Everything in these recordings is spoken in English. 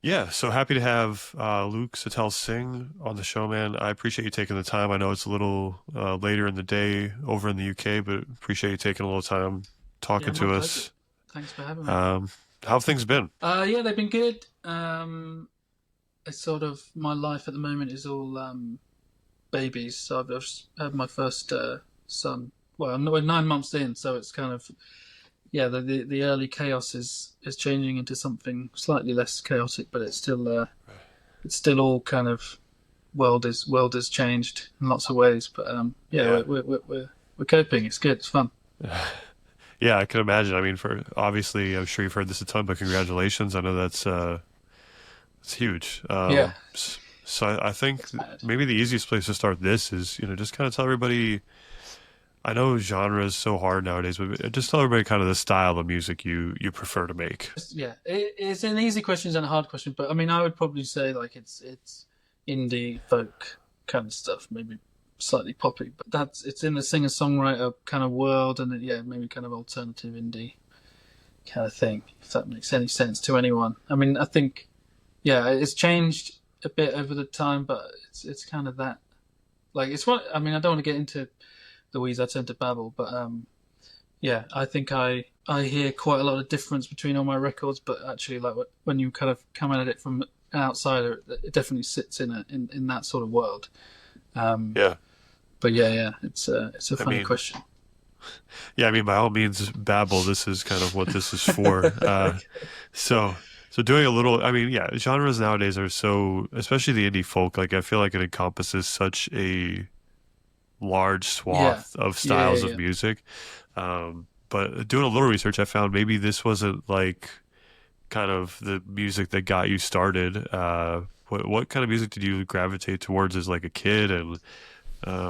Yeah, so happy to have Luke Sital-Singh on the show, man. I appreciate you taking the time. I know it's a little later in the day over in the UK, but appreciate you taking a little time Yeah, talking my to pleasure. us. Thanks for having me. Um, how have things been? Yeah, they've been good. It's sort of my life at the moment is all babies. So I've just had my first son. Well, we're 9 months in, so it's kind of yeah. The early chaos is changing into something slightly less chaotic, but it's still all kind of world is changed in lots of ways. But yeah, Yeah. we're coping. It's good. It's fun. Yeah, I can imagine. I mean, for obviously, I'm sure you've heard this a ton, but congratulations. I know that's it's huge. Yeah, So I think it's mad. maybe the easiest place to start this is, just kind of tell everybody. I know genre is so hard nowadays, but just tell everybody kind of the style of music you prefer to make. Yeah, it's an easy question and a hard question, but I mean, I would probably say like it's indie folk kind of stuff, maybe slightly poppy, but it's in the singer-songwriter kind of world, and yeah, maybe kind of alternative indie kind of thing, if that makes any sense to anyone. I mean, I think yeah, it's changed a bit over the time, but it's kind of that like it's what I mean. I don't want to get into the weeds. I tend to babble, but yeah, I think I hear quite a lot of difference between all my records, but actually, like when you kind of come at it from an outsider, it definitely sits in that sort of world. Um, Yeah. but yeah, it's a I funny mean, question. yeah, I mean, by all means, babble. This is kind of what this is for. Okay. So, so doing a little, I mean, yeah, genres nowadays are so, especially the indie folk, like I feel like it encompasses such a large Yeah, swath of yeah, yeah, styles of yeah. music. But doing a little research, I found maybe this wasn't like kind of the music that got you started. What kind of music did you gravitate towards as like a kid, and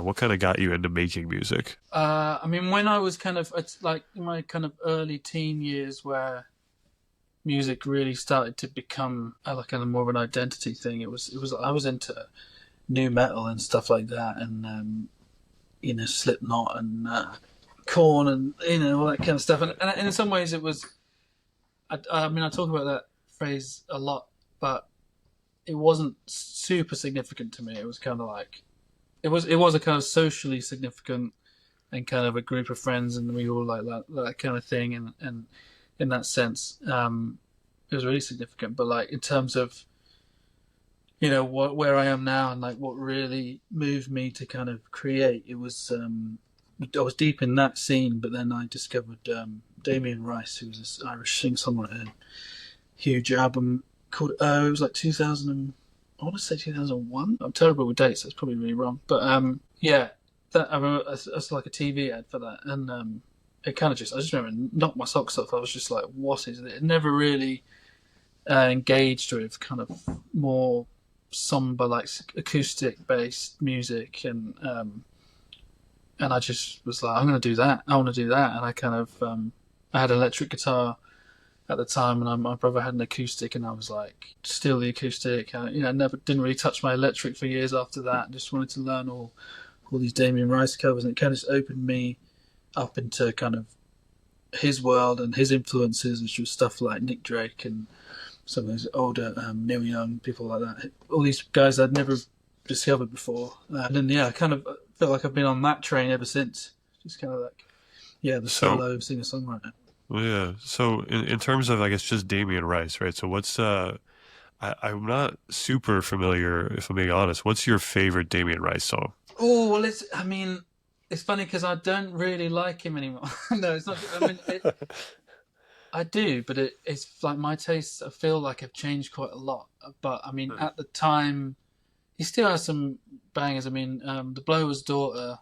what kind of got you into making music? I mean, when I was kind of it's like in my kind of early teen years, where music really started to become like kind of more of an identity thing. It was I was into new metal and stuff like that, and Slipknot and Corn and all that kind of stuff. And in some ways, it was. I mean, I talk about that phrase a lot, but it wasn't super significant to me. It was kind of like it was a kind of socially significant and kind of a group of friends, and we all like that kind of thing. And in that sense, it was really significant. But like in terms of where I am now and like what really moved me to kind of create. It was I was deep in that scene, but then I discovered Damien Rice, who was this Irish singer-songwriter, huge album called it was like 2000 I want to say 2001. I'm terrible with dates, that's probably really wrong, but yeah, that I remember as like a TV ad for that, and it kind of I just remember knocked my socks off. I was just like, what is it? It never really engaged with kind of more somber, like acoustic based music, and I just was like, I'm going to do that. I want to do that, and I kind of I had an electric guitar at the time, and my brother had an acoustic, and I was like, still the acoustic. Never didn't really touch my electric for years after that. Just wanted to learn all these Damien Rice covers, and it kind of just opened me up into kind of his world and his influences, which was stuff like Nick Drake and some of those older Neil Young, people like that. All these guys I'd never discovered before. And then, yeah, I kind of feel like I've been on that train ever since. Just kind of like, yeah, the So, solo singer-songwriter. well, yeah. So in terms of, I guess, just Damien Rice, right? So what's I'm not super familiar, if I'm being honest. What's your favorite Damien Rice song? Oh, well, I mean, it's funny because I don't really like him anymore. No, it's not. I mean, I do, but it's like my tastes, I feel like have changed quite a lot. But I mean, Hmm. at the time, he still has some bangers. I mean, The Blower's Daughter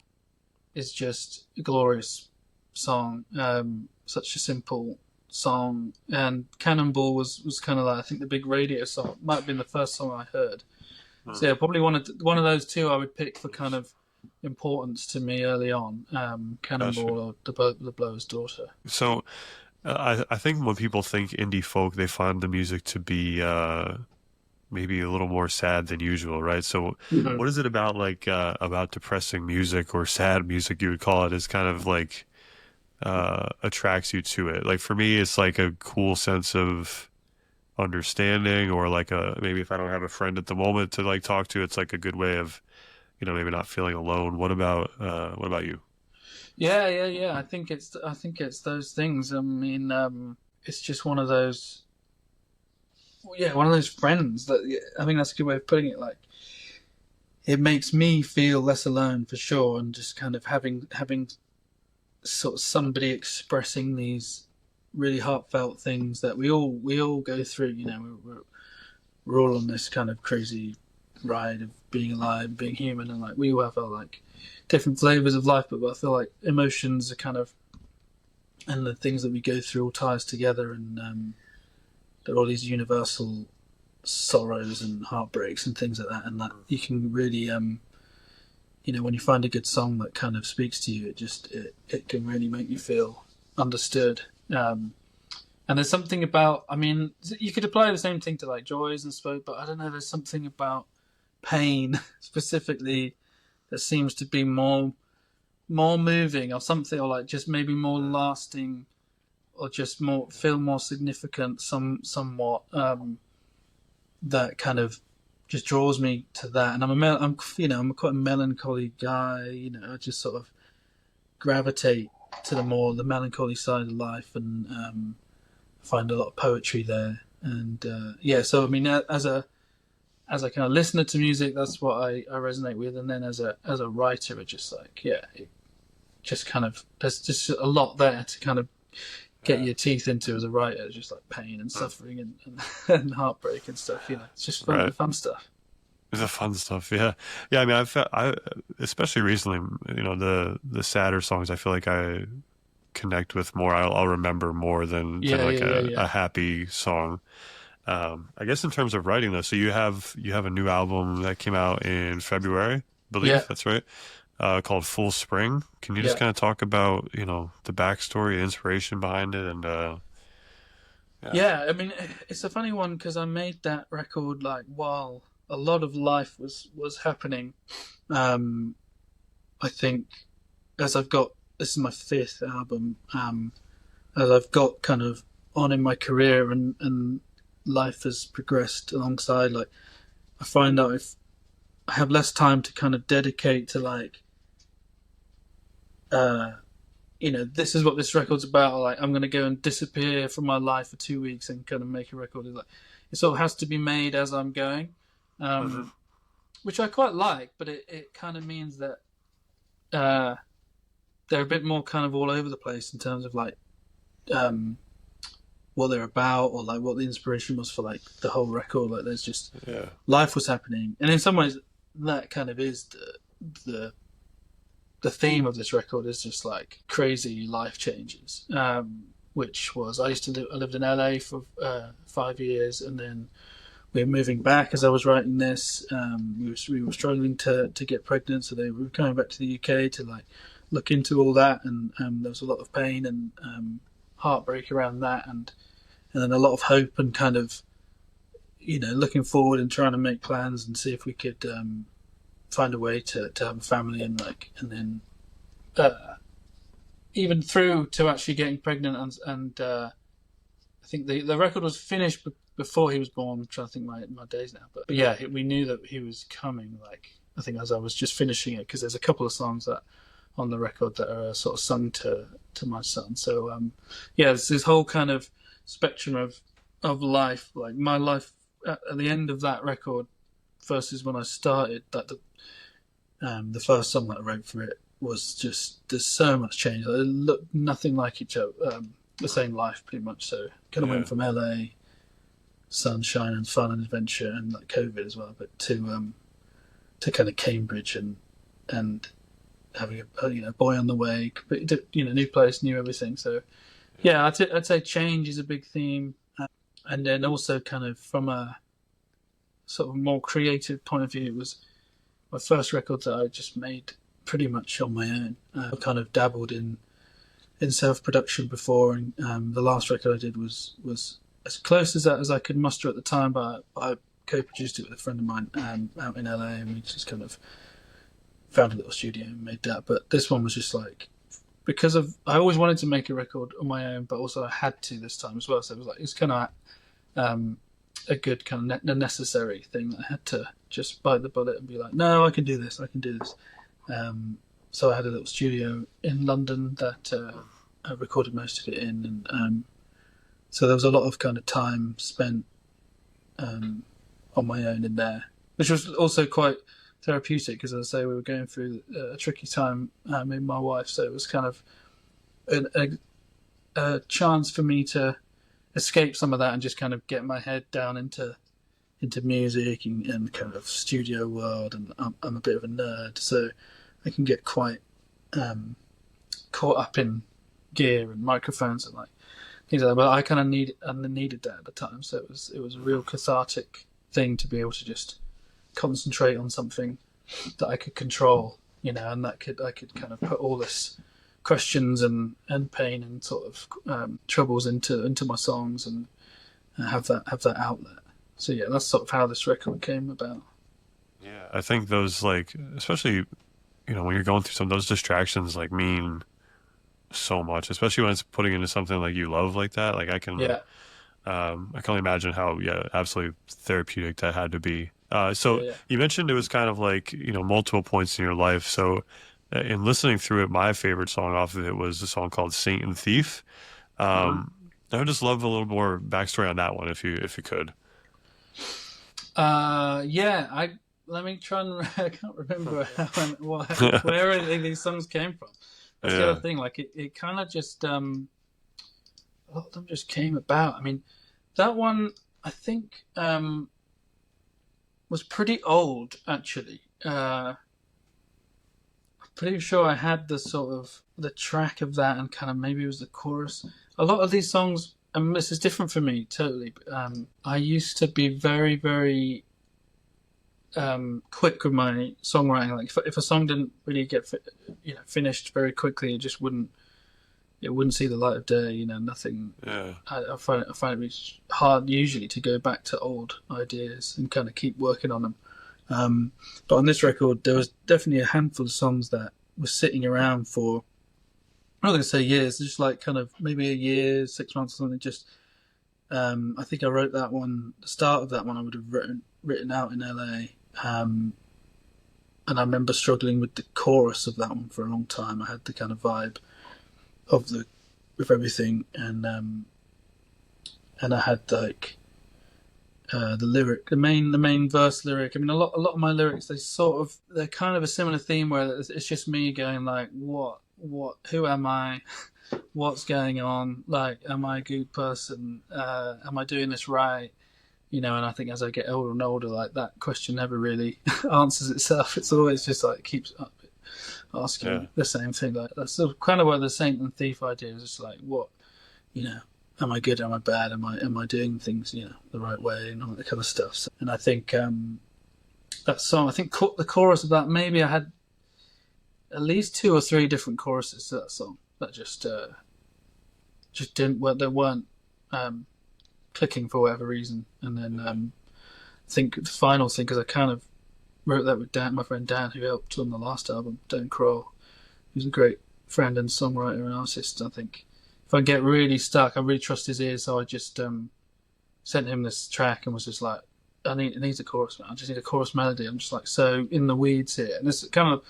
is just a glorious song. Such a simple song. And Cannonball was kind of like, I think, the big radio song. Might have been the first song I heard. Hmm. So yeah, probably one of those two I would pick for kind of importance to me early on. Gotcha. Cannonball or The Blower's Daughter. So I think when people think indie folk, they find the music to be maybe a little more sad than usual, right? So Mhm. what is it about like about depressing music or sad music you would call it is kind of like attracts you to it? Like for me, it's like a cool sense of understanding, or like a maybe if I don't have a friend at the moment to like talk to, it's like a good way of, maybe not feeling alone. What about you? Yeah. I think it's those things. I mean, it's just one of those. Well, yeah, one of those friends that I think that's a good way of putting it. Like, it makes me feel less alone for sure, and just kind of having sort of somebody expressing these really heartfelt things that we all go through. We're all on this kind of crazy ride of being alive, being human, and like we all have our like different flavors of life. But I feel like emotions are kind of, and the things that we go through all tie us together, and there are all these universal sorrows and heartbreaks and things like that, and that you can really when you find a good song that kind of speaks to you, it can really make you feel understood. And there's something about, I mean, you could apply the same thing to like joys and stuff, but I don't know, there's something about pain specifically that seems to be more moving or something, or like just maybe more lasting, or just more feel more significant, somewhat, that kind of just draws me to that. And I'm quite a melancholy guy. I just sort of gravitate to the melancholy side of life, and find a lot of poetry there. And so I mean, as a kind of listener to music, that's what I resonate with. And then as a writer, it just like, it just kind of, there's just a lot there to kind of get your teeth into as a writer, just like pain and suffering and heartbreak and stuff. It's just fun, Right. fun stuff. The fun stuff, yeah, yeah. I mean, I especially recently, the sadder songs, I feel like I connect with more. I'll remember more than Yeah, like yeah, yeah, a yeah. happy song. I guess in terms of writing though, so you have a new album that came out in February, I Yeah, believe that's right, called Full Spring. Can you just yeah. kind of talk about the backstory, inspiration behind it, and yeah. Yeah, I mean, it's a funny one because I made that record like while a lot of life was happening. Um, I think as I've got this is my fifth album. As I've got kind of on in my career, and life has progressed alongside, like I find that if I have less time to kind of dedicate to like uh this is what this record's about, or like I'm gonna go and disappear from my life for 2 weeks and kind of make a record. It's like it sort of has to be made as I'm going, Mhm. um, which I quite like, but it kind of means that uh, they're a bit more kind of all over the place in terms of like um, what they're about, or like what the inspiration was for like the whole record. Like there's just Yeah. life was happening, and in some ways that kind of is the the theme of this record is just like crazy life changes. Which was I lived in LA for 5 years, and then we were moving back as I was writing this. We were struggling to get pregnant, so we were coming back to the UK to like look into all that, and there was a lot of pain and heartbreak around that, and then a lot of hope and kind of looking forward and trying to make plans and see if we could find a way to have a family, and like, and then uh, even through to actually getting pregnant, and I think the record was finished before he was born. I'm trying to think my days now, but yeah, we knew that he was coming. Like I think as I was just finishing it, because there's a couple of songs that on the record that are sort of sung to my son. So yeah, it's this whole kind of spectrum of life, like my life at the end of that record versus when I started. That the first song that I wrote for it was just, there's so much change. They look nothing like each other. The same life pretty much. So kind of Yeah. went from LA, sunshine and fun and adventure, and like COVID as well, but to kind of Cambridge, and having a boy on the way, new place, new everything. So yeah, I'd say change is a big theme, and then also kind of from a sort of more creative point of view, it was my first record that I just made pretty much on my own. I kind of dabbled in self production before, and the last record I did was as close as that as I could muster at the time. But I co-produced it with a friend of mine out in LA, and we just kind of found a little studio and made that. But this one was just like, because of, I always wanted to make a record on my own, but also I had to this time as well. So it was like, it's kind of a good kind of a necessary thing that I had to just bite the bullet and be like, no, I can do this. I can do this. So I had a little studio in London that I recorded most of it in, and so there was a lot of kind of time spent on my own in there, which was also quite therapeutic because, as I say, we were going through a tricky time, me and my wife. So it was kind of a chance for me to escape some of that and just kind of get my head down into music and kind of studio world. And I'm a bit of a nerd, so I can get quite caught up in gear and microphones and like things like that. But I kind of needed that at the time, so it was a real cathartic thing to be able to just concentrate on something that I could control, and that I could kind of put all this questions and pain and sort of troubles into my songs and have that outlet. So yeah, that's sort of how this record came about. Yeah, I think those like, especially when you're going through some of those distractions, like mean so much, especially when it's putting into something like you love like that. Like Yeah, I can only imagine how absolutely therapeutic that had to be. yeah, So yeah. you mentioned it was kind of like multiple points in your life. So in listening through it, my favorite song off of it was a song called "Saint and Thief." Uh-huh. I would just love a little more backstory on that one, if you could. Yeah, I let me try and I can't remember where any of these songs came from. That's the Yeah. other thing. Like it kind of just a lot of them just came about. I mean, that one I think was pretty old actually. I'm pretty sure I had the sort of the track of that and kind of maybe it was the chorus. A lot of these songs, and this is different for me totally. But, I used to be very, very quick with my songwriting. Like if a song didn't really get finished very quickly, it wouldn't see the light of day. Nothing. Yeah. I find it really hard usually to go back to old ideas and kind of keep working on them. But on this record, there was definitely a handful of songs that were sitting around for, I'm not going to say years, just like kind of maybe a year, 6 months or something. Just, I think I wrote that one, the start of that one I would have written out in LA. And I remember struggling with the chorus of that one for a long time. I had the kind of vibe with everything, and I had like the lyric, the main verse lyric. I mean, a lot of my lyrics, they're kind of a similar theme where it's just me going like, what, who am I? What's going on? Like, am I a good person? Am I doing this right? And I think as I get older and older, like that question never really answers itself. It's always just like keeps asking Yeah. the same thing. Like that's sort of kind of where the saint and thief idea is. Just like what, am I good? Am I bad? Am I doing things the right way and all that kind of stuff? So, and I think that song. I think the chorus of that. Maybe I had at least 2 or 3 different choruses to that song that just didn't work. They weren't clicking for whatever reason. And then I think the final thing, because I kind of wrote that with Dan, my friend Dan, who helped on the last album, Dan Kroll, who's a great friend and songwriter and artist. I think if I get really stuck, I really trust his ears, so I just sent him this track and was just like, it needs a chorus, man. I just need a chorus melody. I'm just like so in the weeds here, and this is kind of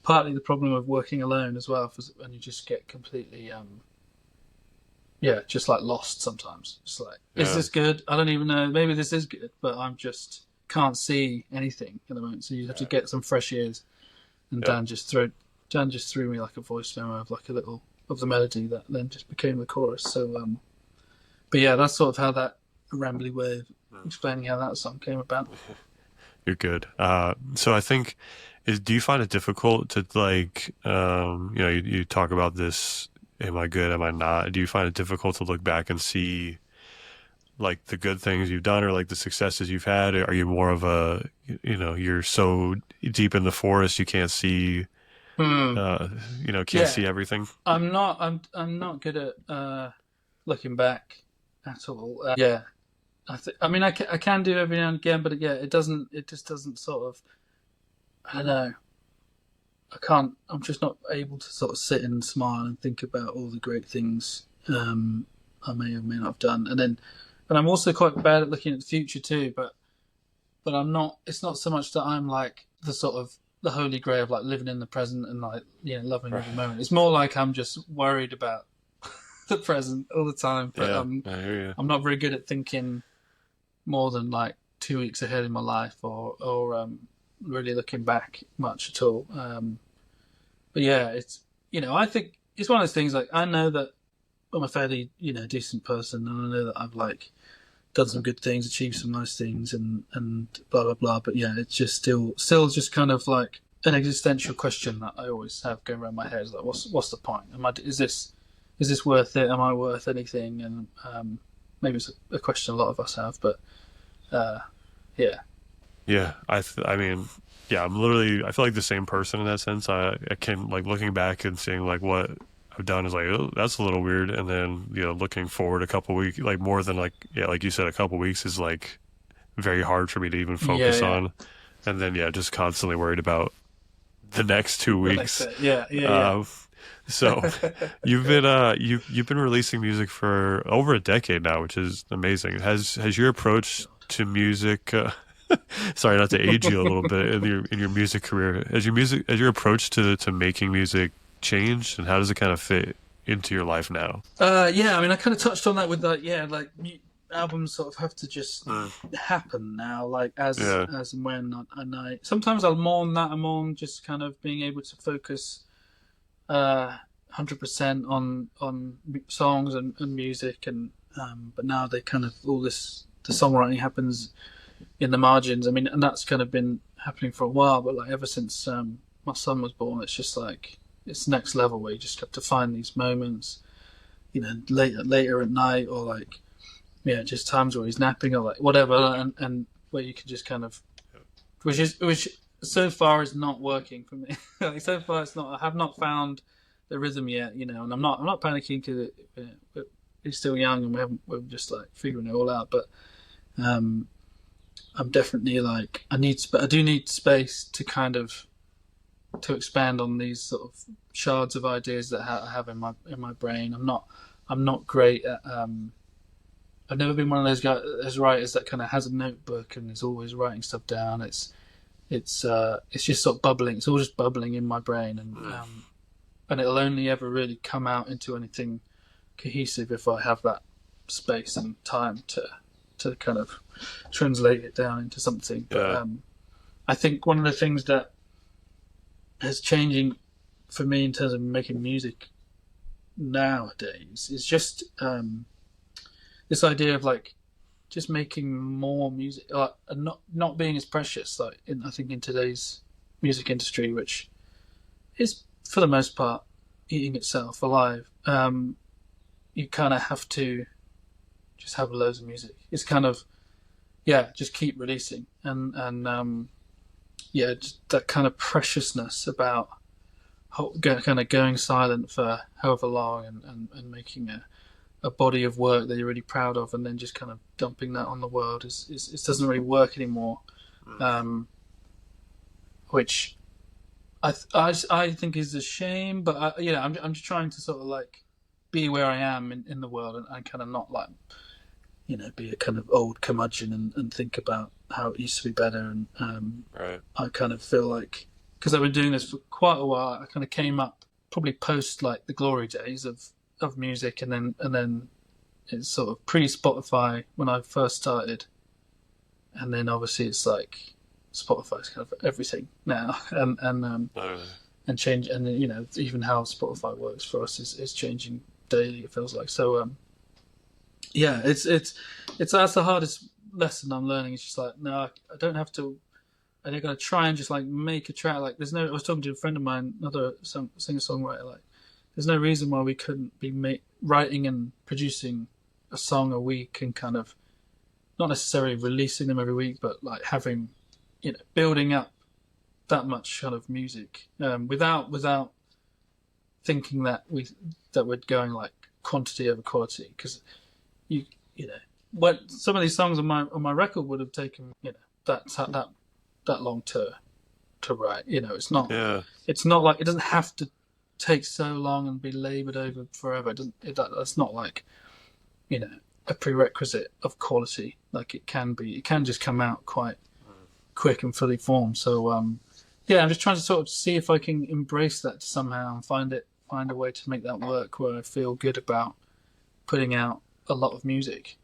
partly the problem of working alone as well, when you just get completely just like lost sometimes. Just like, is this good? I don't even know. Maybe this is good, but I'm just can't see anything at the moment. So you have to get some fresh ears. And Dan just threw me like a voice memo of like a little of the melody that then just became the chorus. So, but yeah, that's sort of how that rambly way of explaining how that song came about. You're good. So I think do you find it difficult to like, you talk about this, am I good? Am I not? Do you find it difficult to look back and see like the good things you've done or like the successes you've had? Are you more of a, you're so deep in the forest, you can't see, can't see everything? I'm not good at looking back at all. I mean, I can do every now and again, but it just doesn't sort of, I don't know. I'm just not able to sort of sit and smile and think about all the great things I may or may not have done. And then and I'm also quite bad at looking at the future too. But I'm not. It's not so much that I'm like the sort of the holy grail of like living in the present and like loving every moment. It's more like I'm just worried about the present all the time. But Yeah, I hear you. I'm not very good at thinking more than like 2 weeks ahead in my life, or really looking back much at all. But yeah, it's I think it's one of those things. Like I know that I'm a fairly decent person, and I know that I've like done some good things, achieved some nice things, and blah blah blah. But yeah, it's just still just kind of like an existential question that I always have going around my head. Is like, what's the point? Is this worth it? Am I worth anything? And maybe it's a question a lot of us have, but yeah, Yeah, I mean, yeah, I'm literally, I feel like the same person in that sense. I can, like, looking back and seeing, like, what I've done is like, oh, that's a little weird. And then, looking forward a couple weeks, like, more than, like, yeah, like you said, a couple weeks is, like, very hard for me to even yeah, focus yeah. on. And then, yeah, just constantly worried about the next two The next weeks. bit, yeah, yeah, Um, so yeah. you've been releasing music for over a decade now, which is amazing. Has your approach to music, sorry, not to age you a little bit in your music career, has your approach to making music changed, and how does it kind of fit into your life now? Yeah, I mean, I kind of touched on that with like, yeah, like albums sort of have to just Mm. happen now, like as Yeah, as and when, and I sometimes I'll mourn that. I mourn just kind of being able to focus 100% on songs and music, and but now they kind of the songwriting happens in the margins. I mean, and that's kind of been happening for a while, but like ever since my son was born, it's just like it's next level where you just have to find these moments, later at night, or like just times where he's napping or like whatever, and where you can just kind of, which so far is not working for me. Like so far it's not. I have not found the rhythm yet, and I'm not panicking because he's still young and we're just like figuring it all out. But I'm definitely like I do need space to kind of to expand on these sort of shards of ideas that I have in my brain. I'm not great at. I've never been one of those writers that kind of has a notebook and is always writing stuff down. It's just sort of bubbling. It's all just bubbling in my brain, and it'll only ever really come out into anything cohesive if I have that space and time to kind of translate it down into something. But yeah, I think one of the things that is changing for me in terms of making music nowadays is just this idea of like just making more music, and not being as precious. Like I think in today's music industry, which is for the most part eating itself alive, you kind of have to just have loads of music. It's kind of just keep releasing, and just that kind of preciousness about kind of going silent for however long, and making a body of work that you're really proud of, and then just kind of dumping that on the world it doesn't really work anymore. Which I think is a shame, but I'm just trying to sort of like be where I am in the world, and kind of not like be a kind of old curmudgeon and think about how it used to be better. And right. I kind of feel like because I've been doing this for quite a while, I kind of came up probably post like the glory days of music, and then it's sort of pre Spotify when I first started, and then obviously it's like Spotify's kind of everything now, and change, and even how Spotify works for us is changing daily. It feels like so. It's that's the hardest lesson I'm learning. It's just like no, I don't have to. And they're going to try and just like make a track. Like there's no. I was talking to a friend of mine, another singer-songwriter. Like there's no reason why we couldn't be writing and producing a song a week, and kind of not necessarily releasing them every week, but like having building up that much kind of music without thinking that we're going like quantity over quality, because you know what some of these songs on my record would have taken that long to write. It's not Yeah, like it doesn't have to take so long and be laboured over forever. That's not like a prerequisite of quality. Like it can just come out quite quick and fully formed. So yeah, I'm just trying to sort of see if I can embrace that somehow and find a way to make that work where I feel good about putting out a lot of music,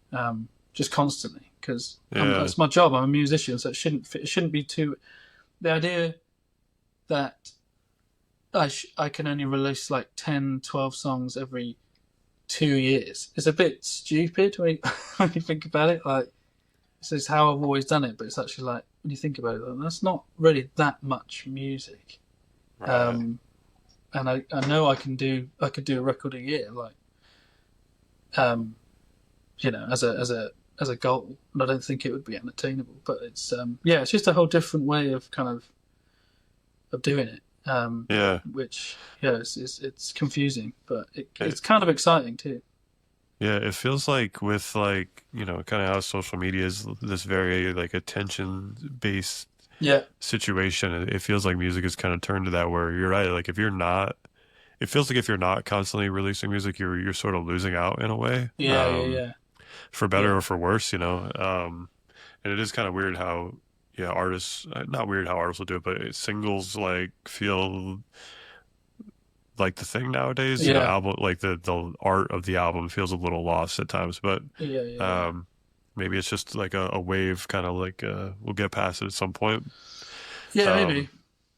just constantly, because Yeah. it's my job. I'm a musician, so it shouldn't be too. The idea that I can only release like 10, 12 songs every 2 years is a bit stupid when you, when you think about it. Like, this is how I've always done it, but it's actually like, when you think about it, that's not really that much music. Right. And I know I could do a record a year, like, as a goal, and I don't think it would be unattainable. But it's it's just a whole different way of kind of doing it. Yeah. Which it's confusing, but It, it's kind of exciting too. yeah, it feels like with like, kind of how social media is this very like attention based Yeah, situation. It feels like music is kind of turned to that where you're right. Like if you're not, it feels like if you're not constantly releasing music, you're sort of losing out in a way, yeah, yeah, yeah, for better yeah, or for worse. And it is kind of weird how, yeah, artists, not weird how artists will do it, but singles like feel like the thing nowadays. yeah, Album like the art of the album feels a little lost at times, but yeah, yeah, yeah. um, maybe it's just like a wave, kind of like we'll get past it at some point. Yeah, Um, maybe.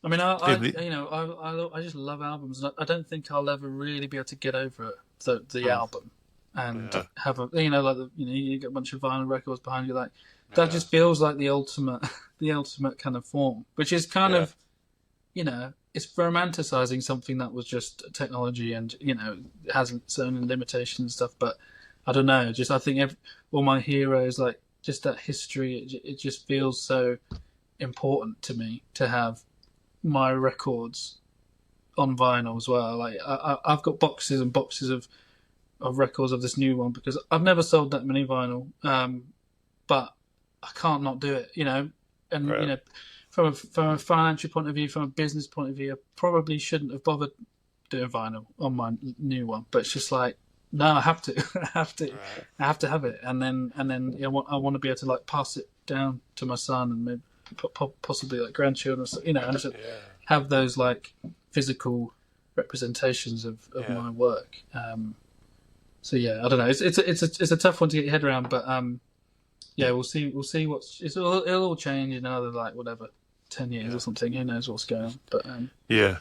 I mean, in the, I just love albums. And I don't think I'll ever really be able to get over it, the mm, album, and yeah, have a like you get a bunch of vinyl records behind you, like that yeah, just feels like the ultimate the ultimate kind of form, which is kind yeah, of it's romanticizing something that was just technology and it has its own limitations and stuff. But I don't know, just I think all my heroes, like just that history, it just feels so important to me to have my records on vinyl as well. Like I've got boxes and boxes of records of this new one because I've never sold that many vinyl, but I can't not do it. And right, from a financial point of view, from a business point of view, I probably shouldn't have bothered doing vinyl on my new one. But it's just like, no, I have to, right, I have to have it, and I want to be able to like pass it down to my son and maybe possibly like grandchildren, and just yeah, have those like physical representations of yeah, my work. So yeah, I don't know. It's a tough one to get your head around, but yeah, we'll see it'll all change in another like whatever 10 years yeah, or something. Who knows what's going on? But yeah.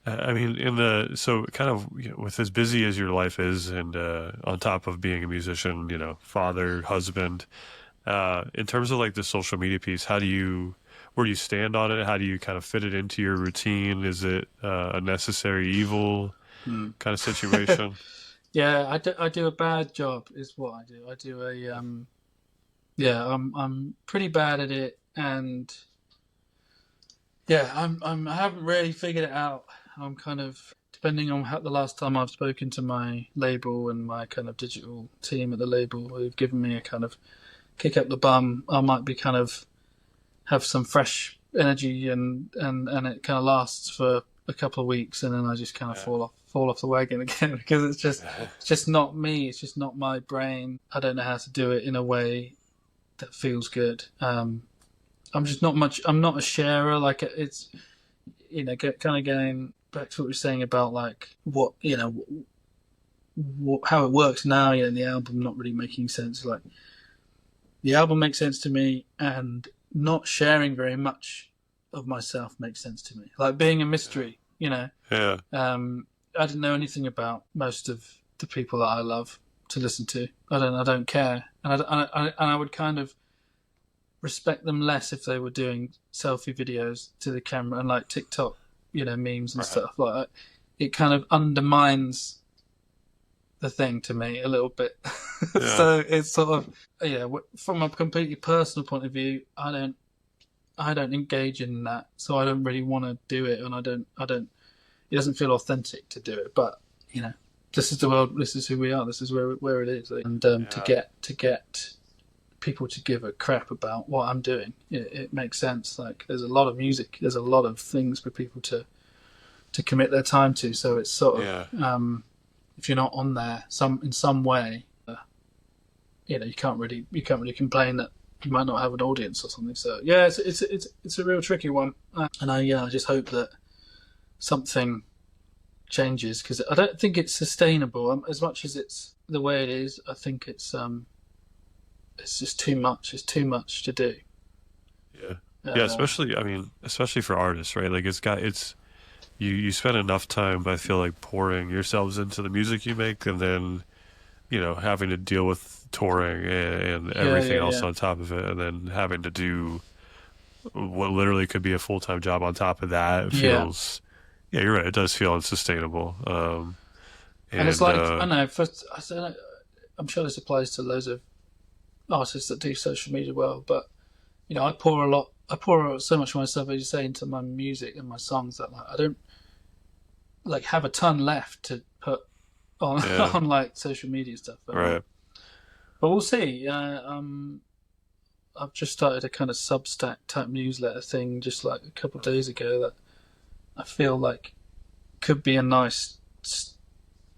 I mean, so kind of, with as busy as your life is, and on top of being a musician, father, husband, in terms of like the social media piece, where do you stand on it? How do you kind of fit it into your routine? Is it a necessary evil hmm. kind of situation? Yeah, I do a bad job, is what I do. I do a yeah, I'm pretty bad at it, and yeah, I haven't really figured it out. I'm kind of depending on the last time I've spoken to my label and my kind of digital team at the label, who've given me a kind of kick up the bum. I might be kind of have some fresh energy, and it kind of lasts for a couple of weeks, and then I just kind of Yeah. fall off the wagon again because it's just not me. It's just not my brain. I don't know how to do it in a way that feels good. I'm just not much. I'm not a sharer. Like it's kind of going back to what we were saying about like what how it works now. The album not really making sense. Like the album makes sense to me, and not sharing very much of myself makes sense to me. Like being a mystery. Yeah. I didn't know anything about most of the people that I love to listen to. I don't care, and I would kind of respect them less if they were doing selfie videos to the camera and like TikTok, memes and Right. stuff. Like it kind of undermines the thing to me a little bit. Yeah. So it's sort of from a completely personal point of view, I don't engage in that, so I don't really want to do it, and I don't. It doesn't feel authentic to do it, but this is the world. This is who we are. This is where it is, and Yeah. to get people to give a crap about what I'm doing, it makes sense. Like there's a lot of music, there's a lot of things for people to commit their time to. So it's sort Yeah. of if you're not on there in some way, you can't really complain that you might not have an audience or something. So yeah, it's a real tricky one, and I just hope that something changes, because I don't think it's sustainable. As much as it's the way it is, I think it's just too much. It's too much to do. Yeah. Yeah, Uh, especially I mean, especially for artists, right? Like it's you spend enough time, I feel like, pouring yourselves into the music you make, and then having to deal with touring and yeah, everything yeah, else yeah, on top of it, and then having to do what literally could be a full-time job on top of that. It yeah. feels, yeah, you're right. It does feel unsustainable. And it's And like, I don't know. I'm sure this applies to loads of artists that do social media well, but I pour so much of myself, as you say, into my music and my songs that like I don't like have a ton left to put on yeah, on like social media stuff. right. But we'll see. I've just started a kind of Substack type newsletter thing just like a couple of days ago that I feel like could be a nice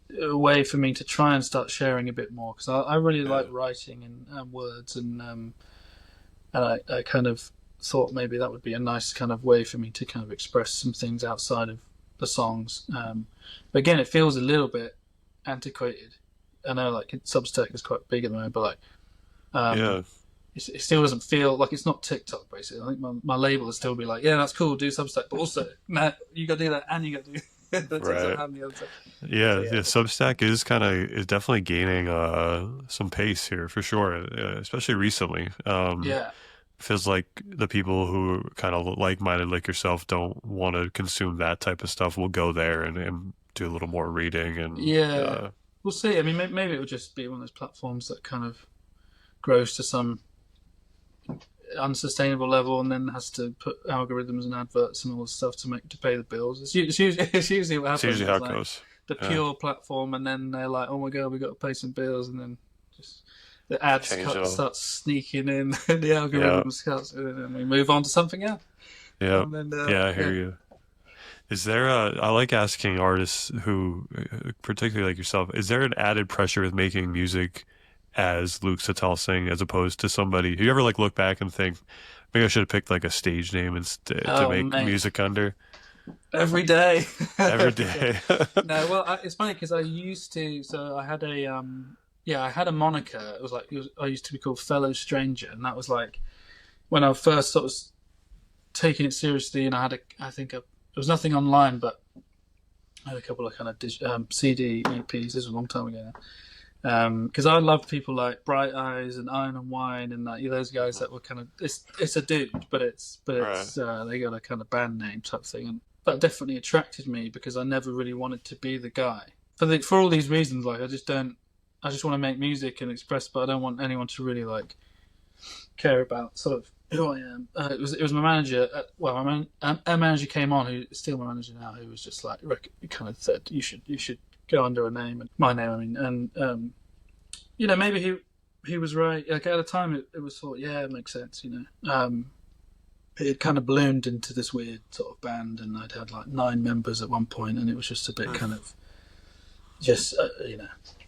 way for me to try and start sharing a bit more, because I really Yeah, like writing and words, and I kind of thought maybe that would be a nice kind of way for me to kind of express some things outside of the songs. But again, it feels a little bit antiquated. I know like Substack is quite big at the moment, but like um, yeah, it still doesn't feel like it's not TikTok. Basically, I think my label will still be like, yeah, that's cool, do Substack, but also, nah, you got to do that, and you got to do the TikTok right. and the other stuff. So Yeah, yeah, yeah. Substack is definitely gaining some pace here for sure, especially recently. yeah, Feels like the people who kind of like-minded like yourself don't want to consume that type of stuff will go there and do a little more reading and yeah. We'll see. I mean, maybe it'll just be one of those platforms that kind of grows to some unsustainable level, and then has to put algorithms and adverts and all this stuff to pay the bills. It's usually what it's happens. usually how It's it like goes. the Yeah, pure platform, and then they're like, "Oh my god, we got to pay some bills," and then just the ads change it all. start sneaking in, and the Yeah, algorithm starts, and then we move on to something else. yeah, And then yeah. I hear yeah, you. Is there a? I like asking artists who, particularly like yourself, is there an added pressure with making music as Luke Sital-Singh as opposed to somebody? Do you ever like look back and think maybe I should have picked like a stage name instead to oh make mate, music under every day, every every day. day? No, well, it's funny because I used to. So I had a yeah, I had a moniker. I used to be called Fellow Stranger, and that was like when I first sort of taking it seriously. And I think there was nothing online, but I had a couple of kind of CD EPs. This was a long time ago now. Because I love people like Bright Eyes and Iron and Wine and like those guys that were kind of it's a dude, but Right. they got a kind of band name type thing, and that definitely attracted me because I never really wanted to be the guy for all these reasons. Like I just want to make music and express, but I don't want anyone to really like care about sort of who I am. It was my manager. Our manager came on, who is still my manager now, who was just like kind of said you should go under a name, and my name. I mean, and maybe he was right. Like at the time, it was thought, yeah, it makes sense. It had kind of ballooned into this weird sort of band, and I'd had like 9 members at one point, and it was just a bit kind of just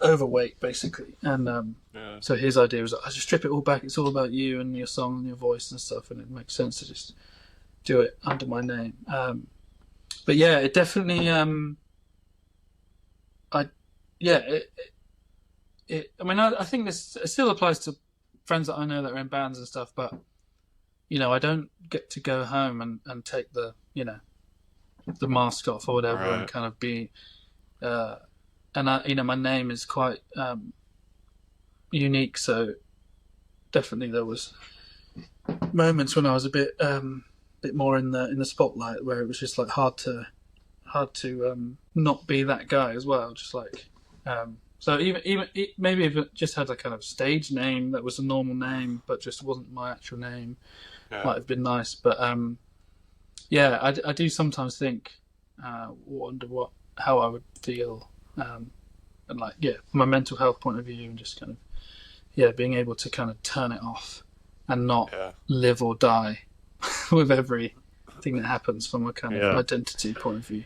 overweight basically. And Yeah. so his idea was like, I just strip it all back. It's all about you and your song and your voice and stuff, and it makes sense to just do it under my name. But yeah, it definitely. I yeah. I mean, I think this it still applies to friends that I know that are in bands and stuff, but I don't get to go home and take the mask off or whatever and Right. kind of be. And my name is quite unique, so definitely there was moments when I was a bit more in the spotlight, where it was just like hard to not be that guy as well. Just like so even maybe if it just had a kind of stage name that was a normal name, but just wasn't my actual name, Yeah. might have been nice. But yeah, I do sometimes think, wonder how I would feel, and like from a mental health point of view, and just kind of being able to kind of turn it off and not Yeah. live or die with everything that happens from a kind of Yeah. identity point of view.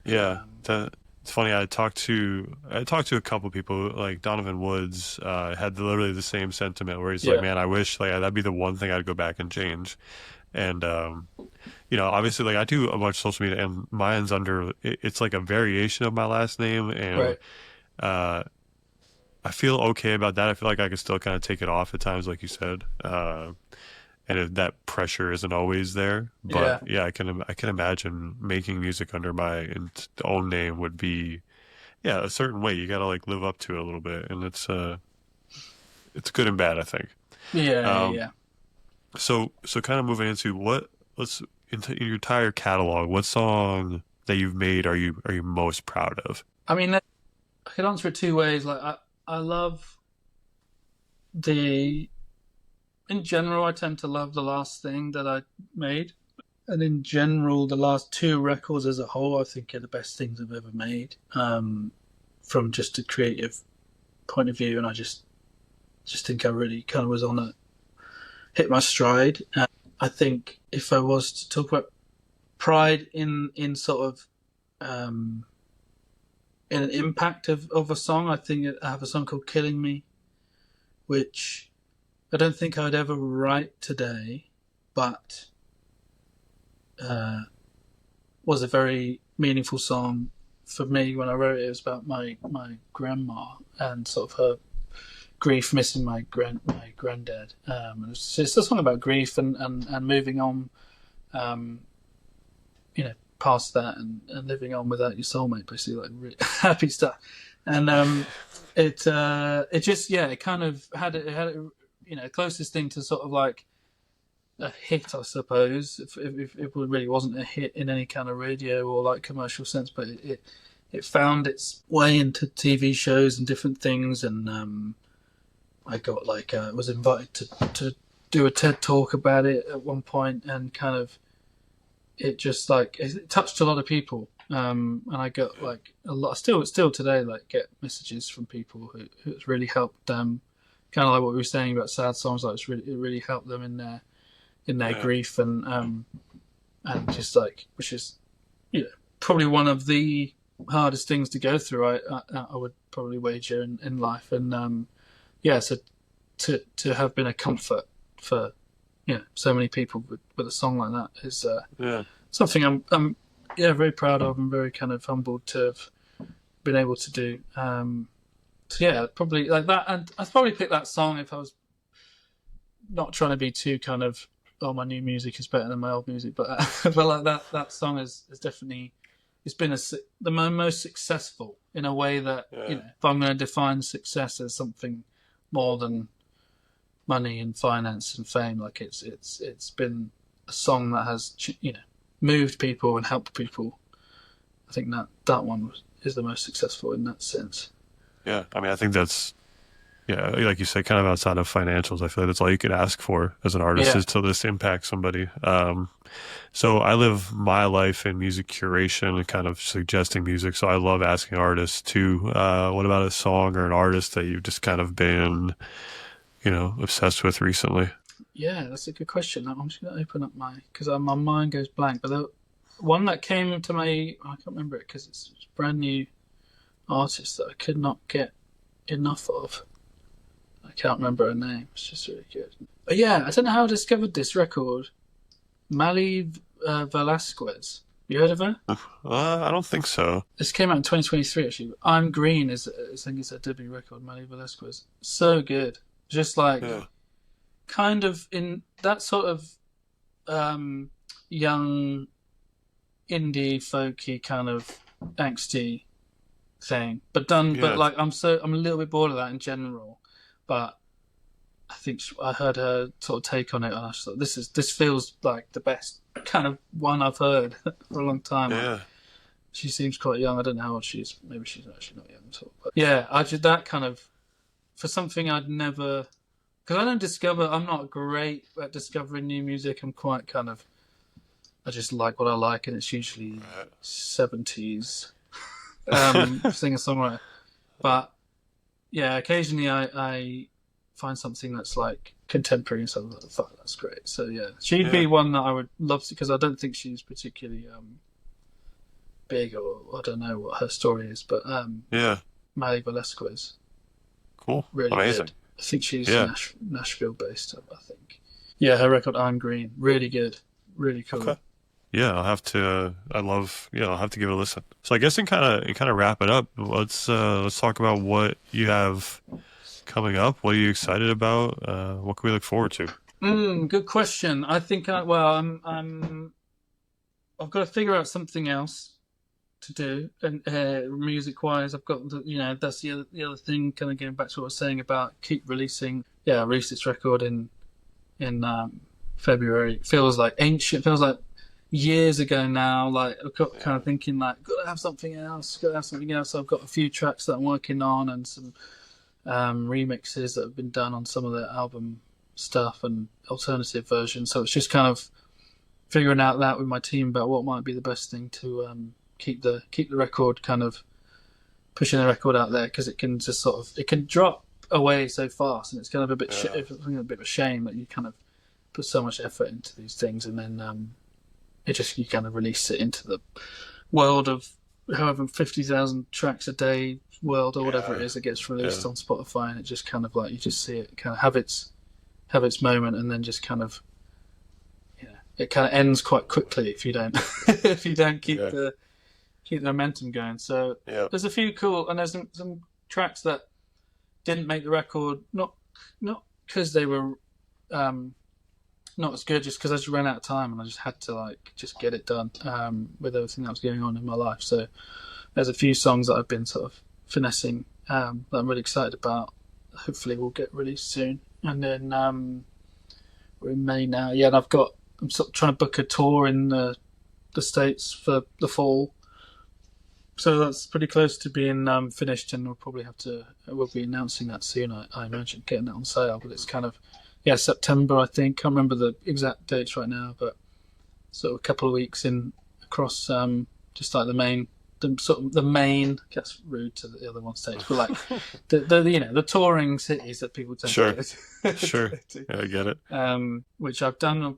Yeah. That It's funny. I talked to a couple people like Donovan Woods had literally the same sentiment where he's like, Yeah, man, I wish like that'd be the one thing I'd go back and change. And obviously like I do a bunch of social media and mine's under it's like a variation of my last name and right. uh I feel okay about that. I feel like I can still kind of take it off at times, like you said. That pressure isn't always there. But Yeah, yeah, I can imagine making music under my own name would be yeah a certain way. You got to like live up to it a little bit, and it's good and bad, I think. yeah, yeah, Um, yeah. so kind of moving into what let's into your entire catalog. What song that you've made are you most proud of? I mean, I could answer it two ways. Like, I love the. In general, I tend to love the last thing that I made, and in general, the last two records as a whole, I think are the best things I've ever made. From just a creative point of view, and I just think I really kind of was on a hit my stride. I think if I was to talk about pride in sort of in an impact of a song, I think I have a song called "Killing Me," which I don't think I'd ever write today, but uh, was a very meaningful song for me when I wrote it. It was about my grandma and sort of her grief, missing my granddad. It's a song about grief and moving on, um, past that and living on without your soulmate, basically, like really happy stuff. And it just it kind of had closest thing to sort of like a hit, I suppose, if it really wasn't a hit in any kind of radio or like commercial sense, but it found its way into TV shows and different things, and I got like was invited to do a TED talk about it at one point, and kind of it just like it touched a lot of people, and I got like a lot still today like get messages from people who it's really helped them, kind of like what we were saying about sad songs, like it really helped them in their Yeah, grief, and just like, which is probably one of the hardest things to go through. I would probably wager in life, and so to have been a comfort for so many people with a song like that is yeah, something I'm very proud of and very kind of humbled to have been able to do. So yeah, probably like that, and I'd probably pick that song if I was not trying to be too kind of, oh, my new music is better than my old music, but but like that song is definitely, it's been the most successful in a way that yeah. if I'm going to define success as something more than money and finance and fame, like it's been a song that has moved people and helped people. I think that one is the most successful in that sense. Yeah, I mean, I think that's yeah, like you said, kind of outside of financials. I feel like that's all you could ask for as an artist Yeah, is to just impact somebody. So I live my life in music curation and kind of suggesting music. So I love asking artists to, what about a song or an artist that you've just kind of been, obsessed with recently? yeah, that's a good question. I'm just going to open up because my mind goes blank. But the one that came to I can't remember it because it's a brand new artist that I could not get enough of. I can't remember her name. It's just really good. But yeah, I don't know how I discovered this record. Mali Velasquez. You heard of her? I don't think so. This came out in 2023, actually. I'm Green I think it's a debut record, Mali Velasquez. So good. Just like, Yeah, kind of in that sort of young, indie, folky, kind of angsty thing. But yeah, like, I'm a little bit bored of that in general. But I think I heard her sort of take on it, and I just thought this feels like the best kind of one I've heard for a long time. Like, yeah, she seems quite young. I don't know how old she is. Maybe she's actually not young at all. But yeah, I did that kind of for something I'd never, because I don't discover. I'm not great at discovering new music. I'm quite kind of. I just like what I like, and it's usually right. 70s singer songwriter. But yeah, occasionally I find something that's like contemporary and stuff like that. Fuck, that's great. So yeah, she'd Yeah, be one that I would love to, because I don't think she's particularly big, or I don't know what her story is, but Yeah. Mali Velasquez, Cool. really Amazing. good. I think she's Yeah. Nashville based, I think. Yeah, her record I'm Green, really good, really cool. Okay. Yeah, I'll have to. I love. Yeah, I'll have to give it a listen. So I guess in kind of wrap it up. Let's talk about what you have coming up. What are you excited about? What can we look forward to? Good question. I think I've got to figure out something else to do, and music wise, I've got that's the other thing. Kind of going back to what I was saying about keep releasing. Yeah, I released this record in February. It feels like ancient. It feels like years ago now. Like I've got kind of thinking like, gotta have something else. Gotta have something else. So I've got a few tracks that I'm working on and some remixes that have been done on some of the album stuff and alternative versions. So it's just kind of figuring out that with my team about what might be the best thing to keep the record kind of pushing the record out there, because it can just sort of it can drop away so fast, and it's kind of a bit a bit of a shame that you kind of put so much effort into these things, and then it just you kind of release it into the world of however 50,000 tracks a day world or whatever it is that gets released on Spotify, and it just kind of like you just see it kind of have its moment, and then just kind of it kind of ends quite quickly if you don't if you don't keep the momentum going. So there's a few cool, and there's some tracks that didn't make the record, not because they were not as good, just because I just ran out of time and I just had to like just get it done with everything that was going on in my life. So there's a few songs that I've been sort of finessing that I'm really excited about. Hopefully will get released soon. And then we're in May now. Yeah, and I'm sort of trying to book a tour in the States for the fall. So that's pretty close to being finished, and we'll be announcing that soon, I imagine, getting that on sale. But it's kind of, September, I think. Can't remember the exact dates right now, but sort of a couple of weeks in across just like the main, gets rude to the other one states, but like the touring cities that people tend to go to. Sure. Yeah, I get it. Which I've done.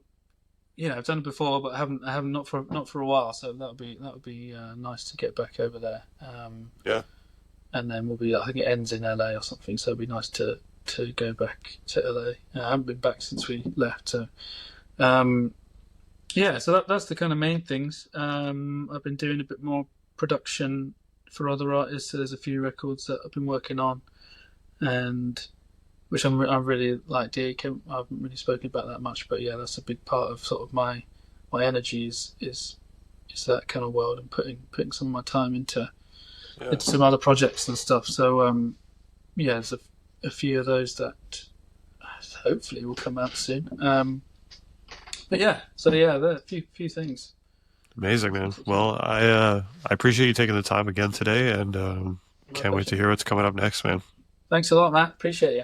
I've done it before, but I haven't not for a while. So that would be nice to get back over there. And then I think it ends in LA or something. So it'd be nice to go back to LA. I haven't been back since we left. So so that's the kind of main things. I've been doing a bit more production for other artists. So there's a few records that I've been working on, and which I really like. I haven't really spoken about that much, but that's a big part of sort of my energy is that kind of world, and putting some of my time into some other projects and stuff. So there's a few of those that hopefully will come out soon. There are a few things. Amazing, man. Well, I appreciate you taking the time again today, and can't wait to hear what's coming up next, man. Thanks a lot, Matt. Appreciate you.